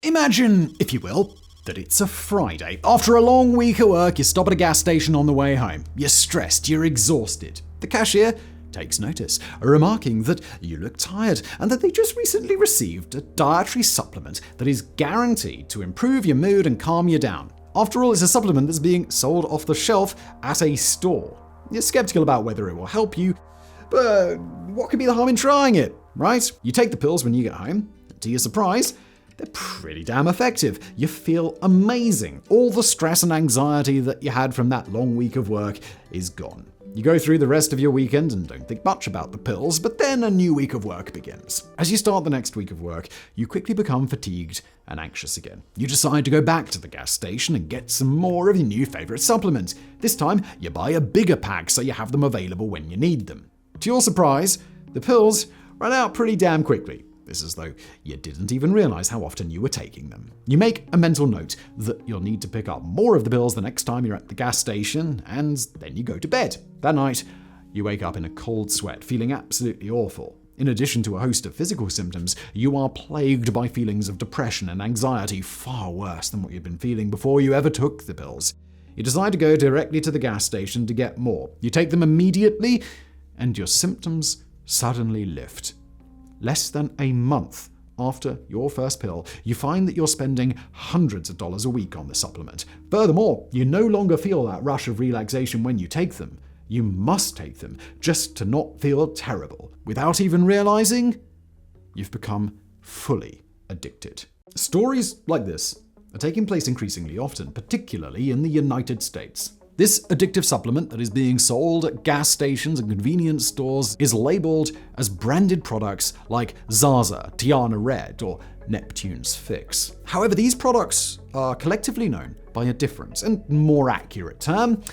Imagine, if you will, that it's a Friday. After a long week at work, you stop at a gas station on the way home. You're stressed, you're exhausted. The cashier takes notice, remarking that you look tired and that they just recently received a dietary supplement that is guaranteed to improve your mood and calm you down. After all, it's a supplement that's being sold off the shelf at a store. You're skeptical about whether it will help you, but what could be the harm in trying it, right? You take the pills when you get home, and to your surprise, they're pretty damn effective. You feel amazing. All the stress and anxiety that you had from that long week of work is gone. You go through the rest of your weekend and don't think much about the pills, but then a new week of work begins. As you start the next week of work, you quickly become fatigued and anxious again. You decide to go back to the gas station and get some more of your new favorite supplement. This time, you buy a bigger pack so you have them available when you need them. To your surprise, the pills run out pretty damn quickly. It's as though you didn't even realize how often you were taking them. You make a mental note that you'll need to pick up more of the pills the next time you're at the gas station, and then you go to bed. That night, you wake up in a cold sweat, feeling absolutely awful. In addition to a host of physical symptoms, you are plagued by feelings of depression and anxiety far worse than what you'd been feeling before you ever took the pills. You decide to go directly to the gas station to get more. You take them immediately, and your symptoms suddenly lift. Less than a month after your first pill, you find that you're spending hundreds of dollars a week on the supplement. Furthermore, you no longer feel that rush of relaxation when you take them. You must take them just to not feel terrible. Without even realizing, you've become fully addicted. Stories like this are taking place increasingly often, particularly in the United States. This addictive supplement that is being sold at gas stations and convenience stores is labeled as branded products like Zaza, Tiana Red, or Neptune's Fix. However, these products are collectively known by a different and more accurate term: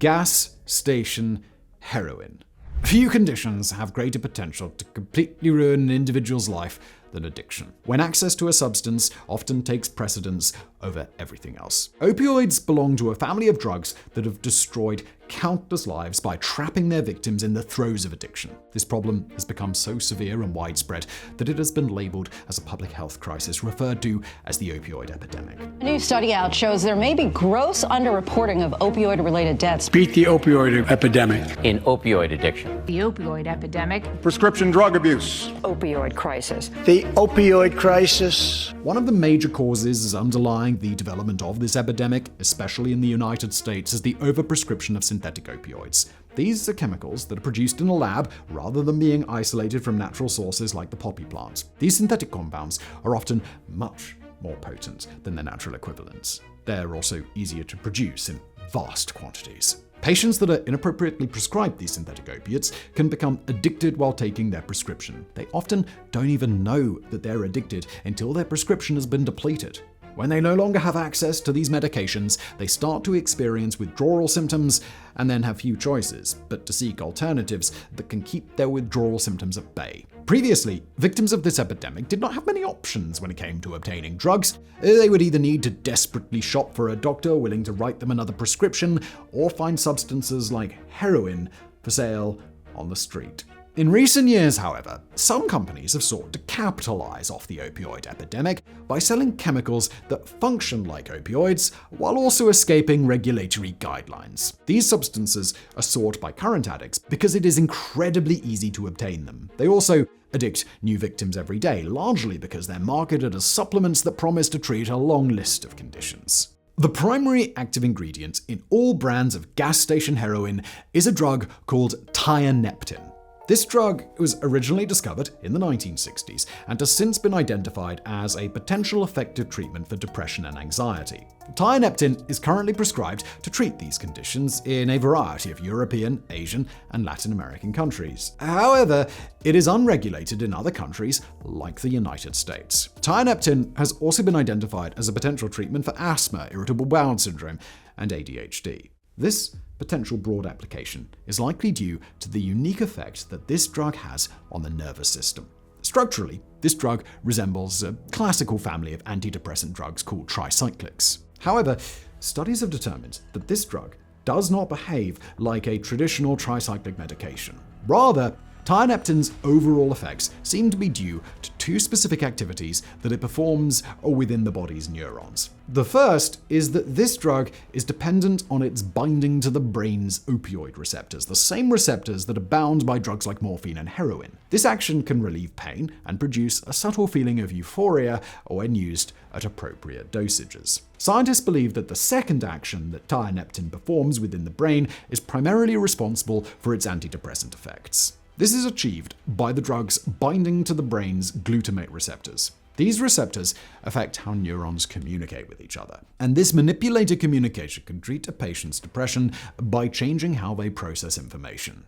gas station heroin. Few conditions have greater potential to completely ruin an individual's life than addiction, when access to a substance often takes precedence over everything else. Opioids belong to a family of drugs that have destroyed countless lives by trapping their victims in the throes of addiction. This problem has become so severe and widespread that it has been labeled as a public health crisis, referred to as the opioid epidemic. A new study out shows there may be gross underreporting of opioid-related deaths. Beat the opioid epidemic. In opioid addiction. The opioid epidemic. Prescription drug abuse. Opioid crisis. The opioid crisis. One of the major causes underlying the development of this epidemic, especially in the United States, is the overprescription of synthetic opioids. These are chemicals that are produced in a lab rather than being isolated from natural sources like the poppy plant. These synthetic compounds are often much more potent than their natural equivalents. They're also easier to produce in vast quantities. Patients that are inappropriately prescribed these synthetic opiates can become addicted while taking their prescription. They often don't even know that they're addicted until their prescription has been depleted. When they no longer have access to these medications, they start to experience withdrawal symptoms and then have few choices but to seek alternatives that can keep their withdrawal symptoms at bay. Previously, victims of this epidemic did not have many options when it came to obtaining drugs. They would either need to desperately shop for a doctor willing to write them another prescription or find substances like heroin for sale on the street. In recent years, however, some companies have sought to capitalize off the opioid epidemic by selling chemicals that function like opioids while also escaping regulatory guidelines. These substances are sought by current addicts because it is incredibly easy to obtain them. They also addict new victims every day, largely because they're marketed as supplements that promise to treat a long list of conditions. The primary active ingredient in all brands of gas station heroin is a drug called tianeptine. This drug was originally discovered in the 1960s and has since been identified as a potential effective treatment for depression and anxiety. Tianeptine is currently prescribed to treat these conditions in a variety of European, Asian, and Latin American countries. However, it is unregulated in other countries like the United States. Tianeptine has also been identified as a potential treatment for asthma, irritable bowel syndrome, and ADHD. This potential broad application is likely due to the unique effect that this drug has on the nervous system. Structurally, this drug resembles a classical family of antidepressant drugs called tricyclics. However, studies have determined that this drug does not behave like a traditional tricyclic medication. Rather, Tianeptine's overall effects seem to be due to two specific activities that it performs within the body's neurons. The first is that this drug is dependent on its binding to the brain's opioid receptors, the same receptors that are bound by drugs like morphine and heroin. This action can relieve pain and produce a subtle feeling of euphoria when used at appropriate dosages. Scientists believe that the second action that tianeptine performs within the brain is primarily responsible for its antidepressant effects. This is achieved by the drug's binding to the brain's glutamate receptors. These receptors affect how neurons communicate with each other. And this manipulated communication can treat a patient's depression by changing how they process information.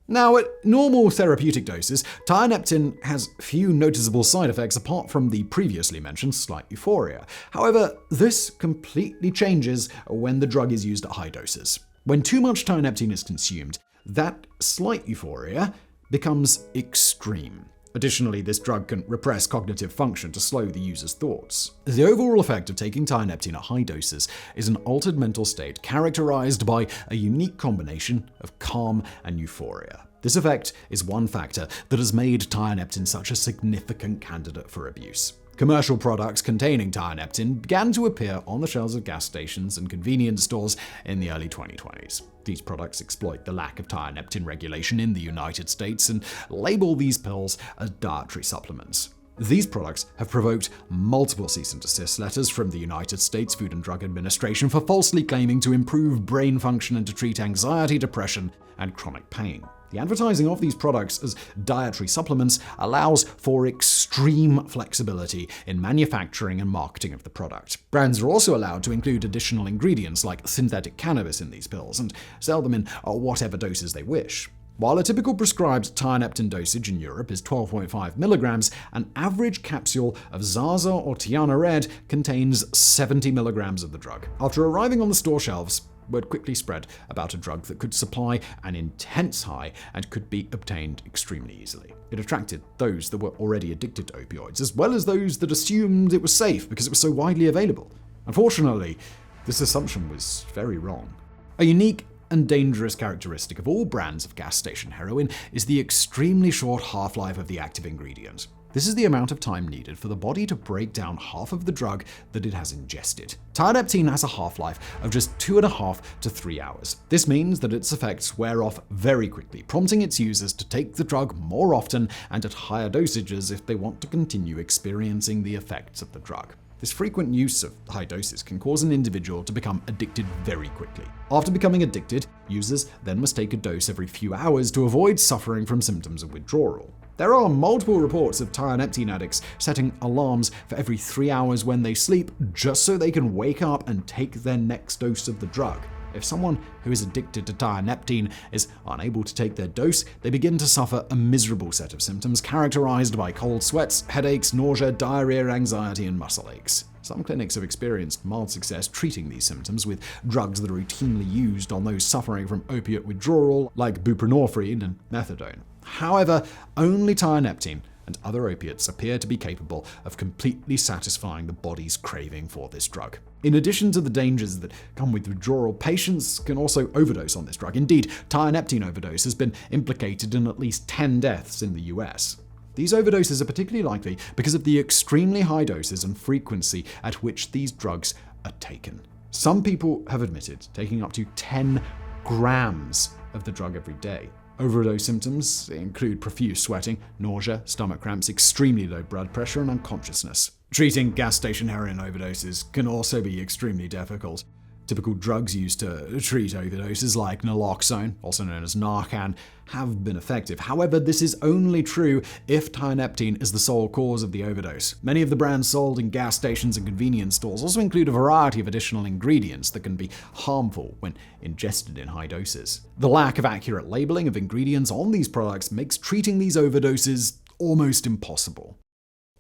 Now, at normal therapeutic doses, tianeptine has few noticeable side effects apart from the previously mentioned slight euphoria. However, this completely changes when the drug is used at high doses. When too much tianeptine is consumed, that slight euphoria becomes extreme. Additionally, this drug can repress cognitive function to slow the user's thoughts. The overall effect of taking tianeptine at high doses is an altered mental state characterized by a unique combination of calm and euphoria. This effect is one factor that has made tianeptine such a significant candidate for abuse. Commercial products containing tianeptine began to appear on the shelves of gas stations and convenience stores in the early 2020s. These products exploit the lack of tianeptine regulation in the United States and label these pills as dietary supplements. These products have provoked multiple cease and desist letters from the United States Food and Drug Administration for falsely claiming to improve brain function and to treat anxiety, depression, and chronic pain. The advertising of these products as dietary supplements allows for extreme flexibility in manufacturing and marketing of the product. Brands are also allowed to include additional ingredients like synthetic cannabis in these pills and sell them in whatever doses they wish. While a typical prescribed tianeptine dosage in Europe is 12.5 milligrams, an average capsule of Zaza or Tiana Red contains 70 milligrams of the drug. After arriving on the store shelves, word quickly spread about a drug that could supply an intense high and could be obtained extremely easily. It attracted those that were already addicted to opioids, as well as those that assumed it was safe because it was so widely available. Unfortunately, this assumption was very wrong. A unique and dangerous characteristic of all brands of gas station heroin is the extremely short half-life of the active ingredient. This is the amount of time needed for the body to break down half of the drug that it has ingested. Tianeptine has a half-life of just 2.5 to 3 hours. This means that its effects wear off very quickly, prompting its users to take the drug more often and at higher dosages if they want to continue experiencing the effects of the drug. This frequent use of high doses can cause an individual to become addicted very quickly. After becoming addicted, users then must take a dose every few hours to avoid suffering from symptoms of withdrawal. There are multiple reports of tianeptine addicts setting alarms for every 3 hours when they sleep just so they can wake up and take their next dose of the drug. If someone who is addicted to tianeptine is unable to take their dose, they begin to suffer a miserable set of symptoms characterized by cold sweats, headaches, nausea, diarrhea, anxiety, and muscle aches. Some clinics have experienced mild success treating these symptoms with drugs that are routinely used on those suffering from opiate withdrawal, like buprenorphine and methadone. However, only tianeptine and other opiates appear to be capable of completely satisfying the body's craving for this drug. In addition to the dangers that come with withdrawal, patients can also overdose on this drug. Indeed, tianeptine overdose has been implicated in at least 10 deaths in the US. These overdoses are particularly likely because of the extremely high doses and frequency at which these drugs are taken. Some people have admitted taking up to 10 grams of the drug every day. Overdose symptoms include profuse sweating, nausea, stomach cramps, extremely low blood pressure, and unconsciousness. Treating gas station heroin overdoses can also be extremely difficult. Typical drugs used to treat overdoses like naloxone, also known as Narcan, have been effective. However, this is only true if tianeptine is the sole cause of the overdose. Many of the brands sold in gas stations and convenience stores also include a variety of additional ingredients that can be harmful when ingested in high doses. The lack of accurate labeling of ingredients on these products makes treating these overdoses almost impossible.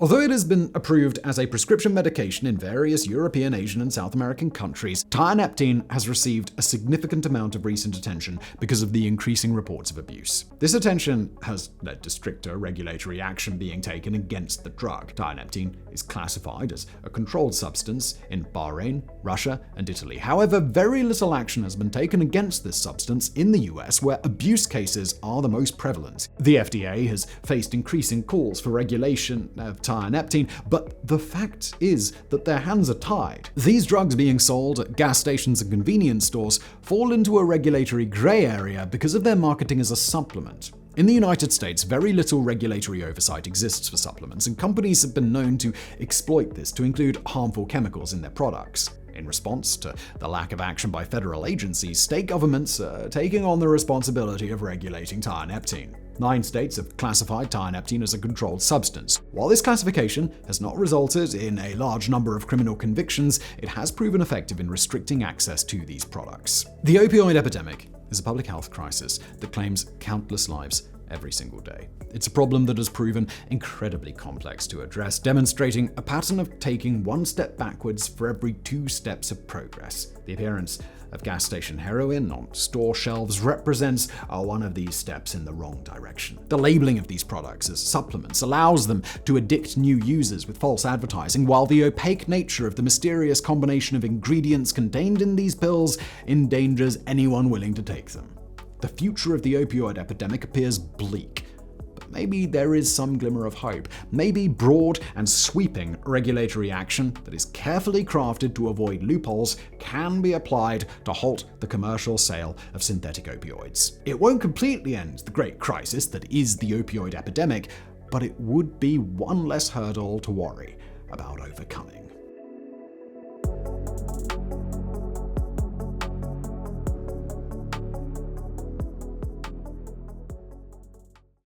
Although it has been approved as a prescription medication in various European, Asian, and South American countries, tianeptine has received a significant amount of recent attention because of the increasing reports of abuse. This attention has led to stricter regulatory action being taken against the drug. Tianeptine is classified as a controlled substance in Bahrain, Russia, and Italy. However, very little action has been taken against this substance in the US, where abuse cases are the most prevalent. The FDA has faced increasing calls for regulation of tianeptine, but the fact is that their hands are tied. These drugs being sold at gas stations and convenience stores fall into a regulatory gray area because of their marketing as a supplement. In the United States, very little regulatory oversight exists for supplements, and companies have been known to exploit this to include harmful chemicals in their products. In response to the lack of action by federal agencies, state governments are taking on the responsibility of regulating tianeptine. 9 states have classified tianeptine as a controlled substance. While this classification has not resulted in a large number of criminal convictions, it has proven effective in restricting access to these products. The opioid epidemic is a public health crisis that claims countless lives every single day. It's a problem that has proven incredibly complex to address, demonstrating a pattern of taking one step backwards for every 2 steps of progress. The appearance of gas station heroin on store shelves represents one of these steps in the wrong direction. The labeling of these products as supplements allows them to addict new users with false advertising, while the opaque nature of the mysterious combination of ingredients contained in these pills endangers anyone willing to take them. The future of the opioid epidemic appears bleak, but maybe there is some glimmer of hope. Maybe broad and sweeping regulatory action that is carefully crafted to avoid loopholes can be applied to halt the commercial sale of synthetic opioids. It won't completely end the great crisis that is the opioid epidemic, but it would be one less hurdle to worry about overcoming.